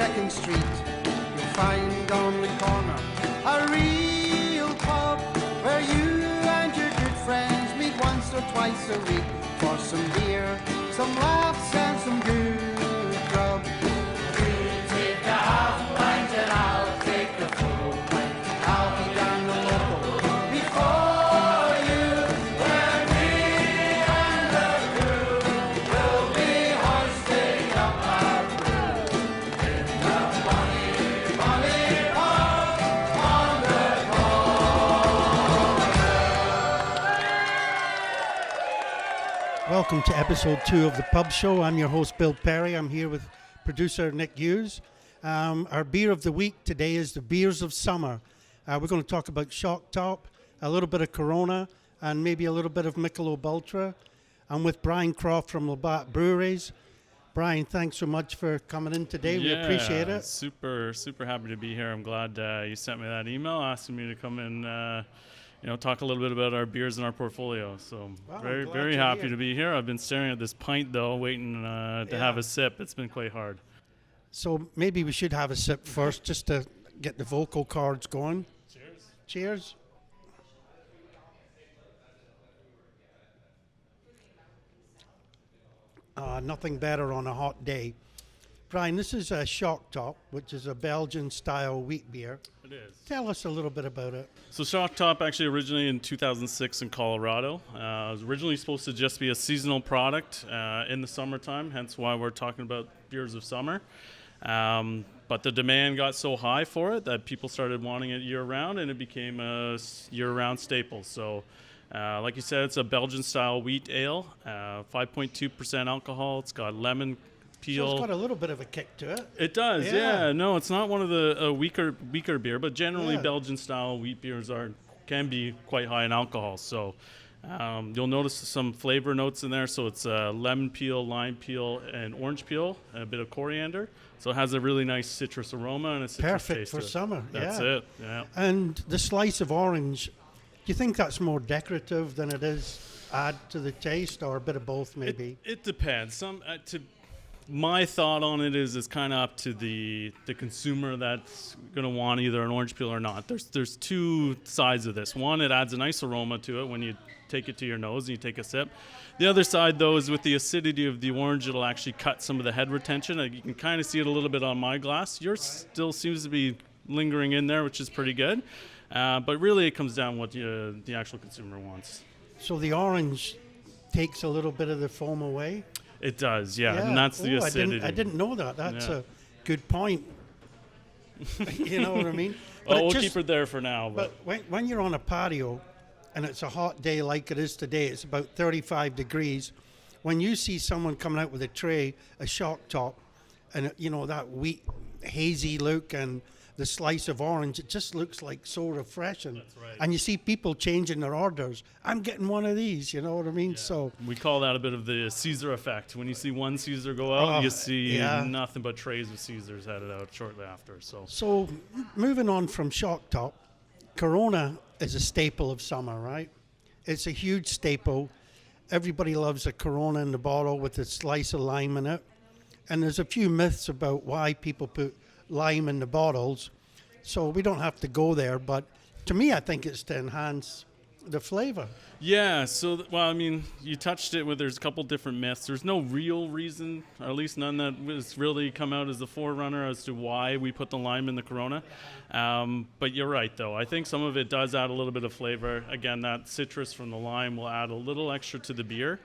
2nd Street, you'll find on the corner a real pub where you and your good friends meet once or twice a week for some beer, some laughs and some good grub. You take a half pint and I'll take the full pint. I'll be down the local before you. When me and the crew will be hoisting up our brew in the bonny, bonny pub on the corner. Welcome to episode 2 of the Pub Show. I'm your host, Bill Perry. I'm here with producer Nick Hughes. Our beer of the week today is the Beers of Summer. We're going to talk about Shock Top, a little bit of Corona, and maybe a little bit of Michelob Ultra. I'm with Brian Croft from Labatt Breweries. Brian, thanks so much for coming in today. We appreciate it. Super happy to be here. I'm glad you sent me that email asking me to come in, talk a little bit about our beers in our portfolio. So very happy to be here. I've been staring at this pint, though, waiting to have a sip. It's been quite hard. So maybe we should have a sip first just to get the vocal cords going. Cheers. Cheers. Nothing better on a hot day. Brian, this is a Shock Top, which is a Belgian-style wheat beer. It is. Tell us a little bit about it. So Shock Top actually originated in 2006 in Colorado. It was originally supposed to just be a seasonal product in the summertime, hence why we're talking about beers of summer. But the demand got so high for it that people started wanting it year-round, and it became a year-round staple. So like you said, it's a Belgian-style wheat ale, 5.2% alcohol. It's got lemon peel. So it's got a little bit of a kick to it. It does, yeah. No, it's not one of the weaker beer, but generally Belgian-style wheat beers can be quite high in alcohol. So you'll notice some flavor notes in there. So it's lemon peel, lime peel, and orange peel, and a bit of coriander. So it has a really nice citrus aroma and a citrus Perfect taste for to it. summer. That's it, yeah. And the slice of orange, do you think that's more decorative than it is add to the taste, or a bit of both maybe? It depends. My thought on it is it's kind of up to the consumer that's going to want either an orange peel or not. There's two sides of this. One, it adds a nice aroma to it when you take it to your nose and you take a sip. The other side, though, is with the acidity of the orange, it'll actually cut some of the head retention. You can kind of see it a little bit on my glass. Yours still seems to be lingering in there, which is pretty good. But really, it comes down what the actual consumer wants. So the orange takes a little bit of the foam away? It does, yeah. And that's the acidity. I didn't know that. That's a good point. You know what I mean? Well, we'll keep it there for now. But when you're on a patio and it's a hot day like it is today, it's about 35 degrees. When you see someone coming out with a tray, a Shock Top, and that wheat hazy look and the slice of orange, it just looks like so refreshing. That's right. And you see people changing their orders. I'm getting one of these, you know what I mean? Yeah. So we call that a bit of the Caesar effect. When you see one Caesar go out, you see nothing but trays of Caesars headed out shortly after. So moving on from Shock Top, Corona is a staple of summer, right? It's a huge staple. Everybody loves a Corona in the bottle with a slice of lime in it. And there's a few myths about why people put lime in the bottles, so we don't have to go there, but to me I think it's to enhance the flavor. Yeah, so you touched it with there's a couple different myths. There's no real reason, or at least none that has really come out as the forerunner as to why we put the lime in the Corona. But you're right, though. I think some of it does add a little bit of flavor. Again, that citrus from the lime will add a little extra to the beer.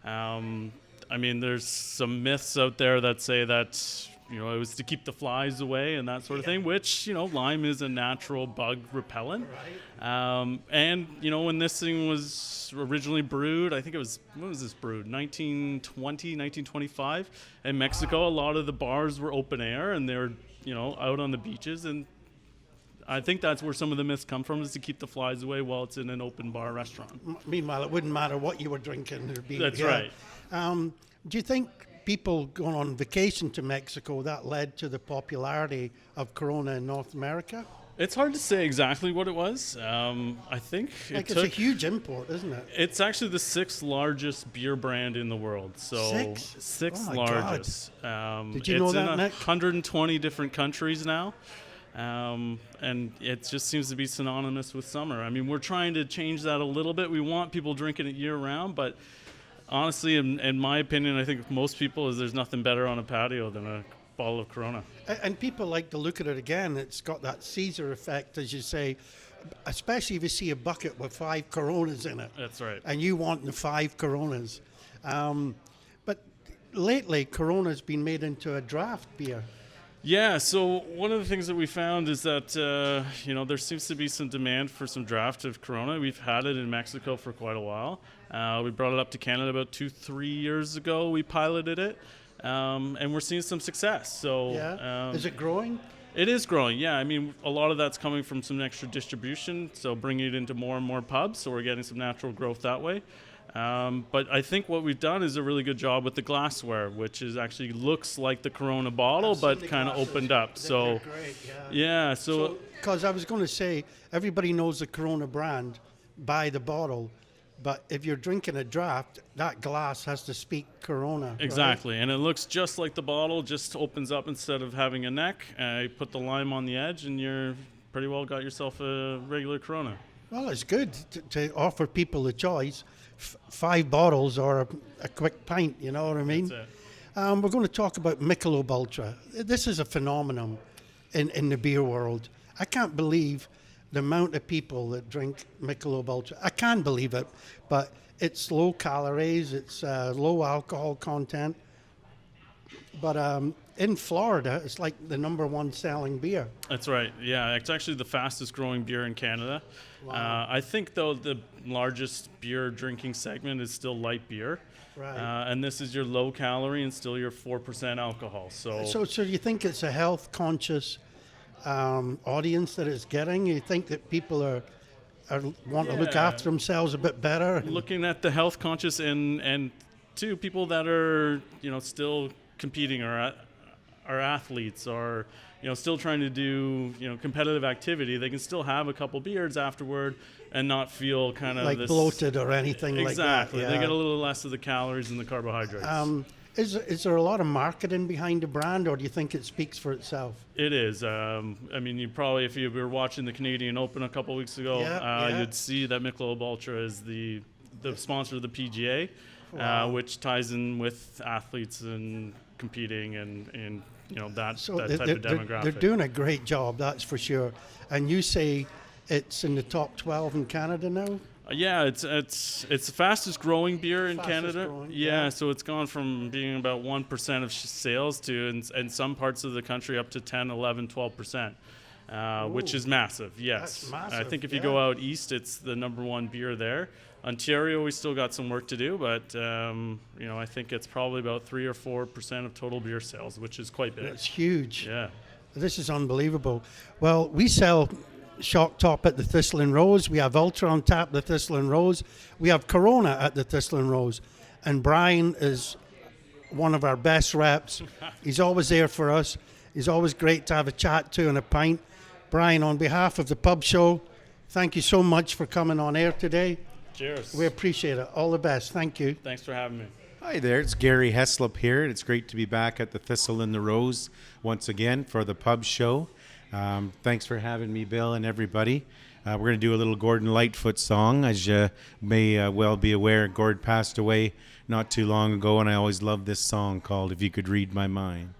There's some myths out there that say that it was to keep the flies away and that sort of thing, which, lime is a natural bug repellent. Right. When this thing was originally brewed, I think it was, when was this brewed? 1925 in Mexico. A lot of the bars were open air and they were, out on the beaches. And I think that's where some of the myths come from, is to keep the flies away while it's in an open bar restaurant. Meanwhile, it wouldn't matter what you were drinking. That's right. Do you think people going on vacation to Mexico, that led to the popularity of Corona in North America? It's hard to say exactly what it was. I think Like it's a huge import, isn't it? It's actually the 6th largest beer brand in the world. So sixth Oh my largest. Did you know it's that, in Nick? 120 different countries now. And it just seems to be synonymous with summer. I mean, we're trying to change that a little bit. We want people drinking it year round, but honestly, in my opinion, I think most people there's nothing better on a patio than a bottle of Corona. And people like to look at it again. It's got that Caesar effect, as you say, especially if you see a bucket with 5 Coronas in it. That's right. And you want the 5 Coronas. But lately, Corona's been made into a draft beer. Yeah, so one of the things that we found is that, there seems to be some demand for some draft of Corona. We've had it in Mexico for quite a while. We brought it up to Canada about 2-3 years ago. We piloted it, and we're seeing some success. So, is it growing? It is growing, yeah. I mean, a lot of that's coming from some extra distribution, so bringing it into more and more pubs, so we're getting some natural growth that way. But I think what we've done is a really good job with the glassware, which is actually looks like the Corona bottle, but kind of opened up. They're great, yeah. Because I was going to say, everybody knows the Corona brand by the bottle, but if you're drinking a draft, that glass has to speak Corona. Exactly, right? And it looks just like the bottle, just opens up instead of having a neck. You put the lime on the edge, and you're pretty well got yourself a regular Corona. Well, it's good to offer people the choice. 5 bottles or a quick pint, you know what I mean? That's it. We're going to talk about Michelob Ultra. This is a phenomenon in the beer world. I can't believe the amount of people that drink Michelob Ultra. I can believe it, but it's low calories, it's low alcohol content. But in Florida, it's like the #1 selling beer. That's right. Yeah, it's actually the fastest growing beer in Canada. Wow. I think, though, the largest beer drinking segment is still light beer. Right. And this is your low calorie and still your 4% alcohol. So you think it's a health conscious audience that it's getting? You think that people are want to look after themselves a bit better? Looking at the health conscious and too, people that are, still competing or are athletes or still trying to do competitive activity, they can still have a couple beers afterward and not feel kind of like bloated or anything like that. Exactly. They get a little less of the calories and the carbohydrates. Is there a lot of marketing behind the brand, or do you think it speaks for itself? It is. I mean, you probably, if you were watching the Canadian Open a couple weeks ago, you'd see that Michelob Ultra is the sponsor of the PGA, which ties in with athletes and competing and that type of demographic. They're doing a great job, that's for sure. And you say it's in the top 12 in Canada now? Yeah, it's the fastest growing beer in Canada. Yeah, so it's gone from being about 1% of sales to in some parts of the country up to 10, 11, 12%, which is massive. Yes, that's massive, I think if you go out east, it's the #1 beer there. Ontario, we still got some work to do, but I think it's probably about 3 or 4% of total beer sales, which is quite big. It's huge. Yeah, this is unbelievable. Well, we sell Shock Top at the Thistle and Rose. We have Ultra on tap at the Thistle and Rose. We have Corona at the Thistle and Rose. And Brian is one of our best reps. He's always there for us. He's always great to have a chat to and a pint. Brian, on behalf of the Pub Show, thank you so much for coming on air today. Cheers. We appreciate it. All the best. Thank you. Thanks for having me. Hi there, it's Gary Heaslip here. It's great to be back at the Thistle and the Rose once again for the Pub Show. Thanks for having me, Bill, and everybody. We're going to do a little Gordon Lightfoot song. As you may well be aware, Gord passed away not too long ago, and I always loved this song called If You Could Read My Mind.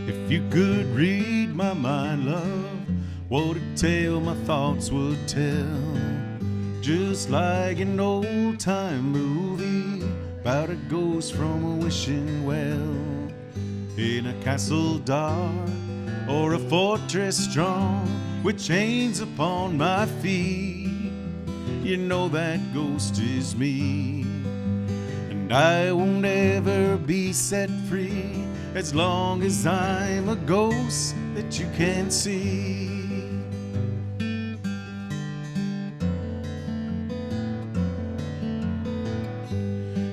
If you could read my mind, love, what a tale my thoughts would tell. Just like an old-time movie about a ghost from a wishing well, in a castle dark or a fortress strong with chains upon my feet. You know that ghost is me, and I won't ever be set free as long as I'm a ghost that you can't see.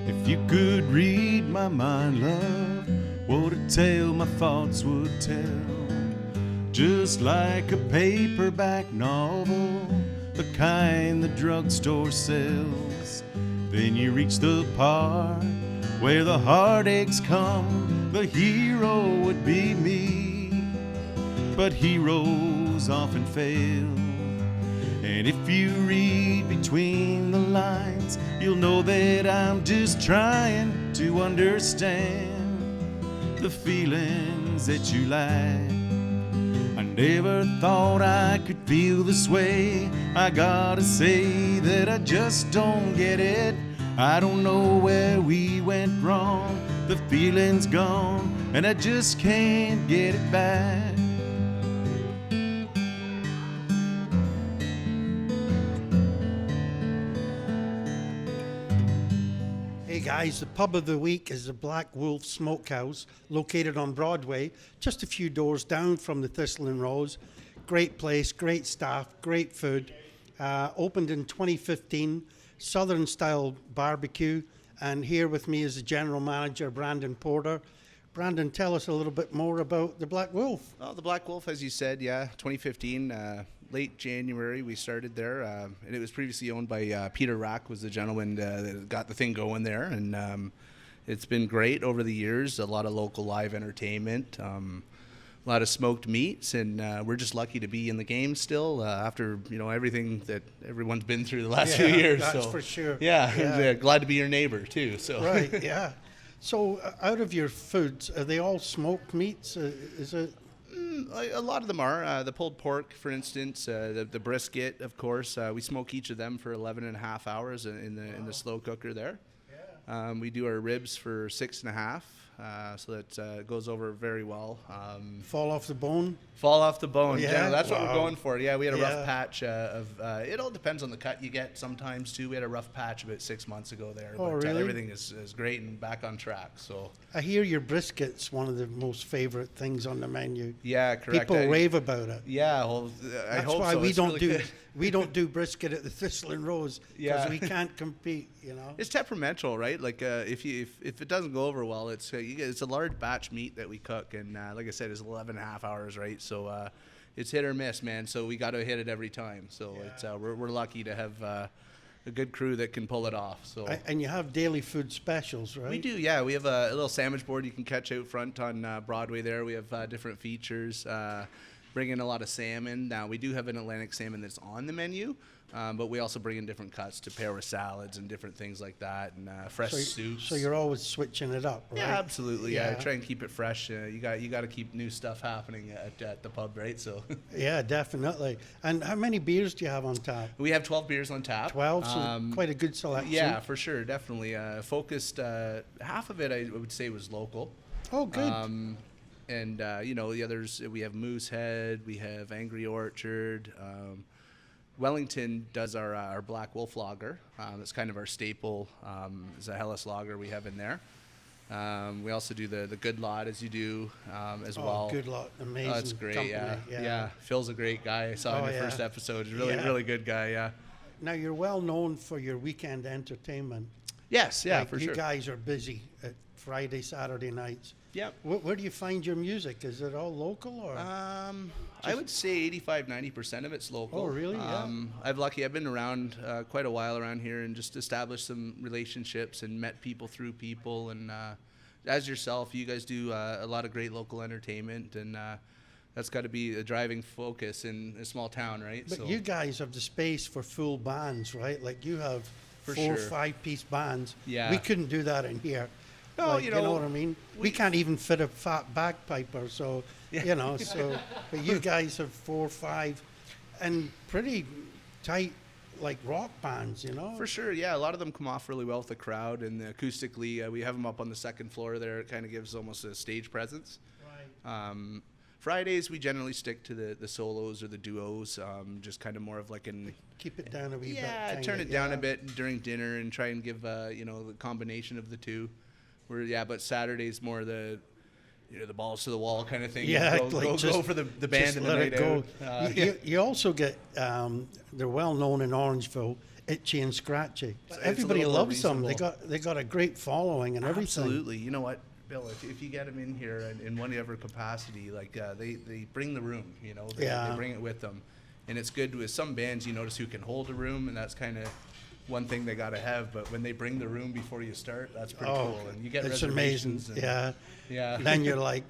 If you could read my mind, love, what a tale my thoughts would tell. Just like a paperback novel, the kind the drugstore sells. Then you reach the part where the heartaches come. The hero would be me, but heroes often fail. And if you read between the lines, you'll know that I'm just trying to understand the feelings that you lack. I never thought I could feel this way. I gotta say that I just don't get it. I don't know where we went wrong. The feeling's gone and I just can't get it back. Hey guys, the pub of the week is the Black Wolf Smokehouse, located on Broadway, just a few doors down from the Thistle and Rose. Great place, great staff, great food. Opened in 2015, Southern style barbecue. And here with me is the general manager, Brandon Porter. Brandon, tell us a little bit more about the Black Wolf. Well, the Black Wolf, as you said, 2015, late January we started there, and it was previously owned by Peter Rack, was the gentleman that got the thing going there, and it's been great over the years. A lot of local live entertainment, a lot of smoked meats, and we're just lucky to be in the game still after everything that everyone's been through the last few years. That's so, for sure. Yeah, glad to be your neighbor too. So Right, yeah. So out of your foods, are they all smoked meats? Is it? A lot of them are. The pulled pork, for instance, the brisket, of course. We smoke each of them for 11 and a half hours in the slow cooker there. We do our ribs for 6.5, so that goes over very well. Fall off the bone? Fall off the bone. Yeah? Yeah, that's what we're Wow. going for. Yeah, we had a Yeah. rough patch of. It all depends on the cut you get sometimes too. We had a rough patch about 6 months ago there, Oh, but really? everything is great and back on track. So I hear your brisket's one of the most favorite things on the menu. yeah, correct. People rave about it. Yeah, well, I That's hope why so. we It's don't really do good. we don't do brisket at the Thistle and Rose because Yeah. we can't compete. You know. It's temperamental, right? Like if it doesn't go over well, it's a large batch meat that we cook, and like I said, it's 11 and a half hours, right? So it's hit or miss, man. So we got to hit it every time. So it's we're lucky to have a good crew that can pull it off. So And you have daily food specials, right? we do, yeah. We have a little sandwich board you can catch out front on Broadway there. We have different features. Bring in a lot of salmon. Now, we do have an Atlantic salmon that's on the menu, but we also bring in different cuts to pair with salads and different things like that, and fresh soups. So you're always switching it up, right? Yeah, absolutely. Yeah, Yeah. try and keep it fresh. You got to keep new stuff happening at the pub, right? So Yeah, definitely. And how many beers do you have on tap? we have 12 beers on tap. 12, so quite a good selection. Yeah, for sure, definitely. Focused, half of it I would say was local. Oh, good. And the others, we have Moosehead, we have Angry Orchard. Wellington does our Black Wolf lager. That's kind of our staple. Is a Hellas lager we have in there. We also do the Good Lot, as you do as well. Good lot, amazing. Oh, that's great. company. Yeah. Phil's a great guy. I saw Oh, in your yeah. first episode. He's really, Yeah. really good guy. Yeah. Now you're well known for your weekend entertainment. Yes. Yeah. Like, For you sure. guys are busy at Friday, Saturday nights. Yep. Where do you find your music? Is it all local or? I would say 85-90% of it's local. Oh, really? Yeah. I've been around quite a while around here and just established some relationships and met people through people. And as yourself, you guys do a lot of great local entertainment, and that's got to be a driving focus in a small town, right? But you guys have the space for full bands, right? Like you have For 4 or sure. 5-piece bands. Yeah. We couldn't do that in here. No, Like, you know what I mean? We can't even fit a fat bagpiper, so, but you guys have 4 or 5 and pretty tight, like rock bands, you know? For sure, yeah. A lot of them come off really well with the crowd, and acoustically, we have them up on the second floor there. It kind of gives almost a stage presence. Right. Fridays, we generally stick to the solos or the duos, just kind of more of like an... Keep it down a wee bit. Yeah, kinda, turn it down a bit during dinner and try and give, the combination of the two. But Saturday's more the balls to the wall kind of thing. Yeah, go for the band just and the let night it go. out. You also get, they're well known in Orangeville, itchy and scratchy. It's a Everybody little more loves them. reasonable. They got a great following and everything. Absolutely. You know what, Bill? If you get them in here in whatever capacity, like they bring the room. You know, they bring it with them, and it's good with some bands. You notice who can hold a room, and that's kind of one thing they got to have. But when they bring the room before you start, that's pretty cool. And you get it's amazing. reservations. Yeah. And Then you're like,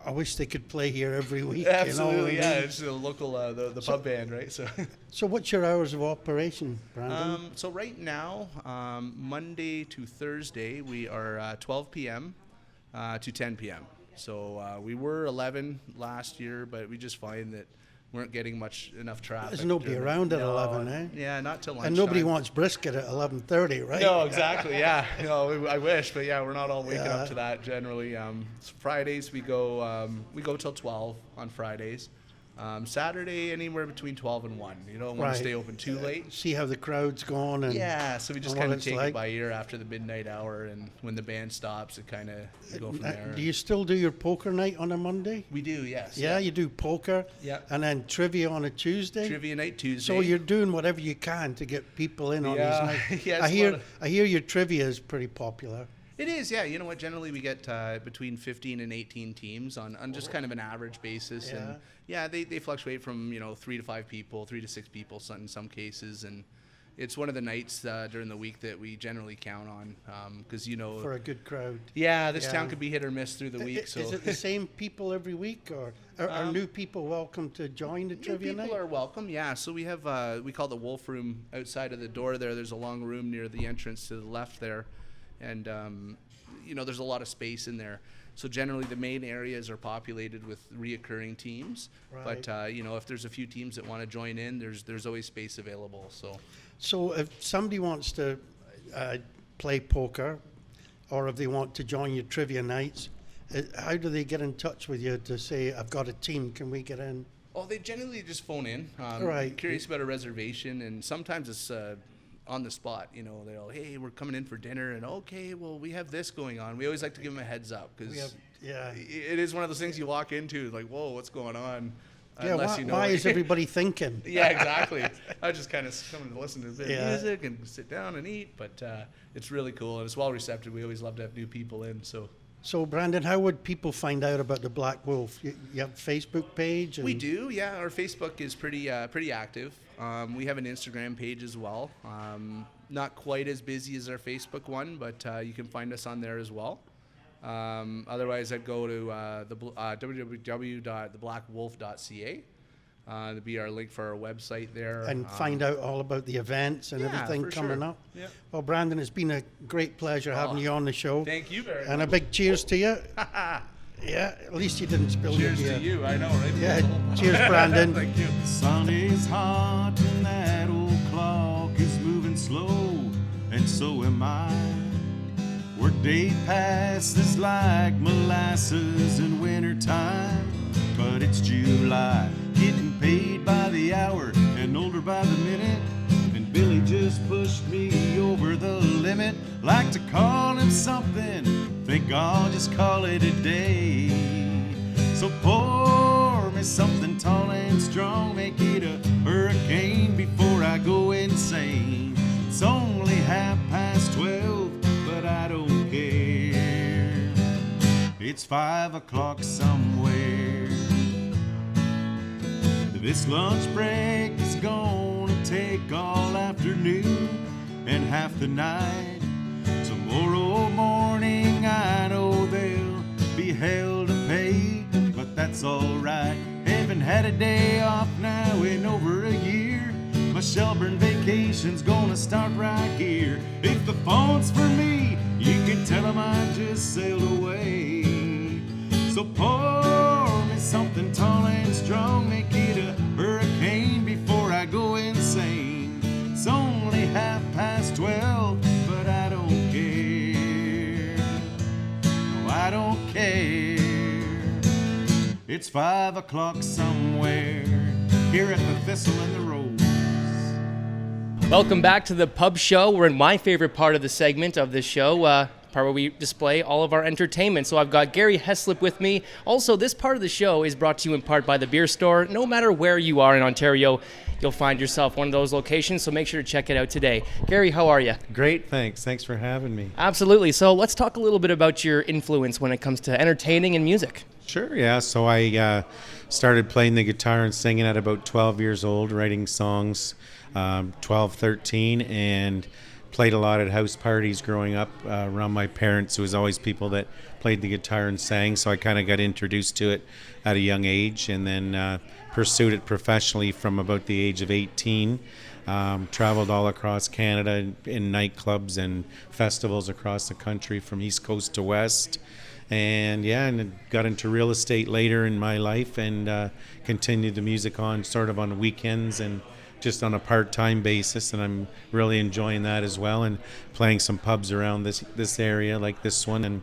I wish they could play here every week. absolutely. You know? It's the local the pub band, right? So. So what's your hours of operation, Brandon? So right now, Monday to Thursday, we are 12 p.m. To 10 p.m. So we were 11 last year, but we just find that weren't getting enough traffic. There's nobody around at 11, eh? Yeah, not till lunchtime. And nobody wants brisket at 11:30, right? No, exactly. Yeah, I wish, but yeah, we're not all waking up to that generally. Fridays we go till 12 on Fridays. Saturday anywhere between 12 and 1. You don't want to stay open too late. See how the crowd's going. And so we just kind of take it by ear after the midnight hour, and when the band stops, it kind of go from there. Do you still do your poker night on a Monday? We do, yes. Yeah, you do poker. Yeah. And then trivia on a Tuesday. Trivia night Tuesday. So you're doing whatever you can to get people in on these nights. Yeah, I hear your trivia is pretty popular. It is, yeah. You know what? Generally, we get between 15 and 18 teams on just kind of an average basis, and they fluctuate from 3 to 5 people, 3 to 6 people, in some cases, and it's one of the nights during the week that we generally count on because for a good crowd. Yeah, this town could be hit or miss through the week. So is it the same people every week, or are new people welcome to join the trivia night? People are welcome. Yeah, so we have we call the Wolf Room outside of the door there. There's a long room near the entrance to the left there. And, there's a lot of space in there. So generally the main areas are populated with reoccurring teams. Right. But, if there's a few teams that want to join in, there's always space available. So if somebody wants to play poker, or if they want to join your trivia nights, how do they get in touch with you to say, I've got a team, can we get in? Oh, they generally just phone in. Right. Curious about a reservation, and sometimes it's on the spot. They'll, hey, we're coming in for dinner, and okay, well, we have this going on. We always like to give them a heads up because it is one of those things you walk into like, whoa, what's going on? Yeah, why is everybody thinking? Yeah, exactly. I just kind of come to listen to a bit of music and sit down and eat, but it's really cool and it's well receptive. We always love to have new people in. So Brandon, how would people find out about the Black Wolf? You have a Facebook page? We do, yeah. Our Facebook is pretty active. We have an Instagram page as well. Not quite as busy as our Facebook one, but you can find us on there as well. Otherwise, I'd go to www.theblackwolf.ca. That'd be our link for our website there. And find out all about the events and everything coming up. Yeah. Well, Brandon, it's been a great pleasure having you on the show. Thank you very much. And a big cheers to you. Yeah, at least you didn't spill your beer. Cheers to you, I know, right? Yeah, cheers, Brandon. Thank you. The sun is hot and that old clock is moving slow, and so am I. Workday passes like molasses in wintertime, but it's July, getting paid by the hour and older by the minute, and Billy just pushed me over the limit. Like to call him something, think I'll just call it a day. So pour me something tall and strong, make it a hurricane before I go insane. It's only 12:30, but I don't care. It's 5 o'clock somewhere. This lunch break is gonna take all afternoon and half the night. Tomorrow morning I know they'll be hell to pay, but that's alright. Haven't had a day off now in over a year. My Shelburne vacation's gonna start right here. If the phone's for me, you can tell them I just sailed away. So pour me something tall and strong, make it a hurricane before I go insane. It's only 12:30, but I don't care. No, I don't care. It's 5 o'clock somewhere here at the Thistle and the Rose. Welcome back to the Pub Show. We're in my favorite part of the segment of this show. part where we display all of our entertainment. So I've got Gary Heaslip with me. Also, this part of the show is brought to you in part by the Beer Store. No matter where you are in Ontario, you'll find yourself one of those locations, so make sure to check it out today. Gary, how are you? Great, thanks. Thanks for having me. Absolutely. So let's talk a little bit about your influence when it comes to entertaining and music. Sure, yeah. So I started playing the guitar and singing at about 12 years old, writing songs 12, 13, and played a lot at house parties growing up around my parents. There was always people that played the guitar and sang, so I kind of got introduced to it at a young age, and then pursued it professionally from about the age of 18. Traveled all across Canada in nightclubs and festivals across the country from East Coast to West. And got into real estate later in my life, and continued the music on sort of on weekends and just on a part-time basis, and I'm really enjoying that as well, and playing some pubs around this area like this one and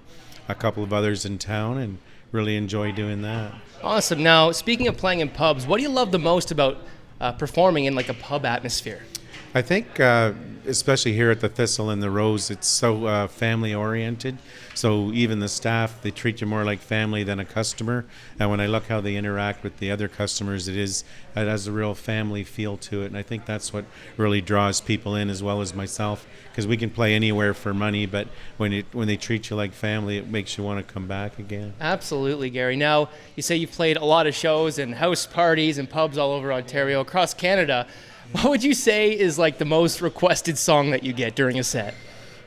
a couple of others in town, and really enjoy doing that. Awesome. Now, speaking of playing in pubs, what do you love the most about performing in like a pub atmosphere? I think, especially here at the Thistle and the Rose, it's so family-oriented. So even the staff, they treat you more like family than a customer. And when I look how they interact with the other customers, it has a real family feel to it. And I think that's what really draws people in, as well as myself, because we can play anywhere for money, but when they treat you like family, it makes you want to come back again. Absolutely, Gary. Now, you say you've played a lot of shows and house parties and pubs all over Ontario, across Canada. What would you say is like the most requested song that you get during a set?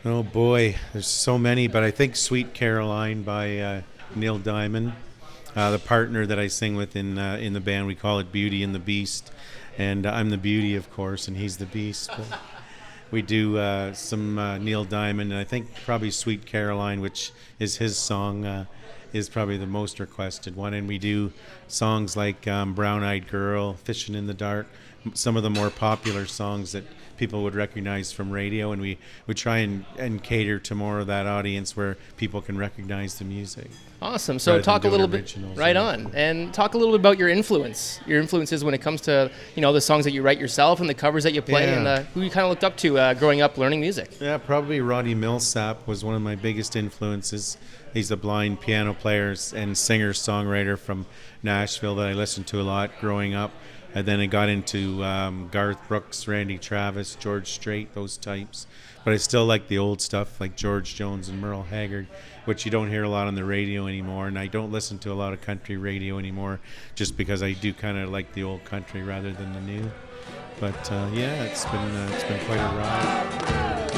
Oh boy, there's so many, but I think Sweet Caroline by Neil Diamond, the partner that I sing with in the band. We call it Beauty and the Beast, and I'm the beauty, of course, and he's the beast. But we do some Neil Diamond, and I think probably Sweet Caroline, which is his song, is probably the most requested one. And we do songs like Brown Eyed Girl, Fishing in the Dark, some of the more popular songs that people would recognize from radio, and we try and cater to more of that audience where people can recognize the music. Awesome. So talk a little bit, right on, and talk a little bit about your influences when it comes to, the songs that you write yourself and the covers that you play, and who you kind of looked up to growing up learning music. Yeah, probably Roddy Millsap was one of my biggest influences. He's a blind piano player and singer-songwriter from Nashville that I listened to a lot growing up. And then I got into Garth Brooks, Randy Travis, George Strait, those types. But I still like the old stuff like George Jones and Merle Haggard, which you don't hear a lot on the radio anymore. And I don't listen to a lot of country radio anymore, just because I do kind of like the old country rather than the new. But it's been quite a ride.